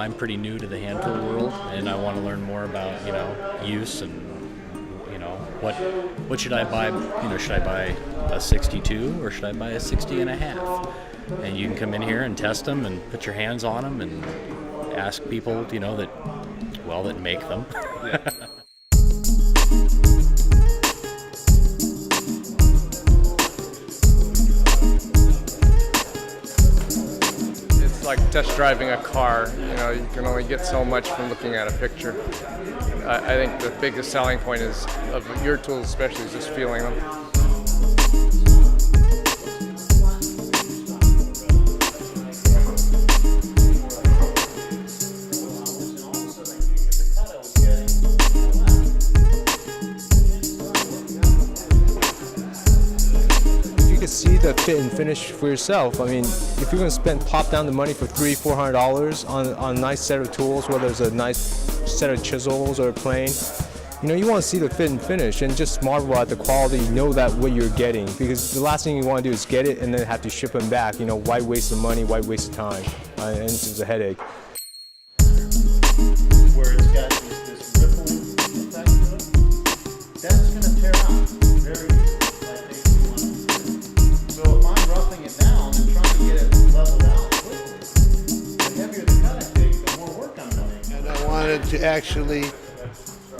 I'm pretty new to the hand tool world, and I want to learn more about, use and, what should I buy? Should I buy a 62 or should I buy a 60 and a half? And you can come in here and test them and put your hands on them and ask people, that make them. Yeah. It's like test driving a car. You can only get so much from looking at a picture. I think the biggest selling point of your tools especially is just feeling them. See the fit and finish for yourself. I mean, if you're going to pop down the money for $300-400 on a nice set of tools, whether it's a nice set of chisels or a plane, you want to see the fit and finish and just marvel at the quality, that what you're getting, because the last thing you want to do is get it and then have to ship them back. Why waste the money, why waste the time? And it's just a headache. Where it's got this rippling effect to it, that's going to tear out very easily. So if I'm roughing it down and trying to get it leveled out quickly, the heavier the cut I take, the more work I'm doing. And I wanted to actually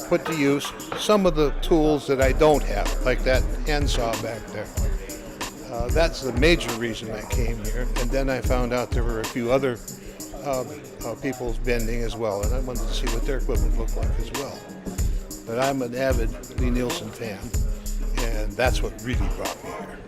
put to use some of the tools that I don't have, like that hand saw back there. That's the major reason I came here. And then I found out there were a few other people's bending as well, and I wanted to see what their equipment looked like as well. But I'm an avid Lie-Nielsen fan, and that's what really brought me here.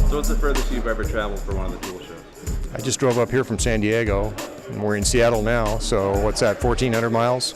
So what's the furthest you've ever traveled for one of the tool shows? I just drove up here from San Diego, and we're in Seattle now, so what's that, 1,400 miles?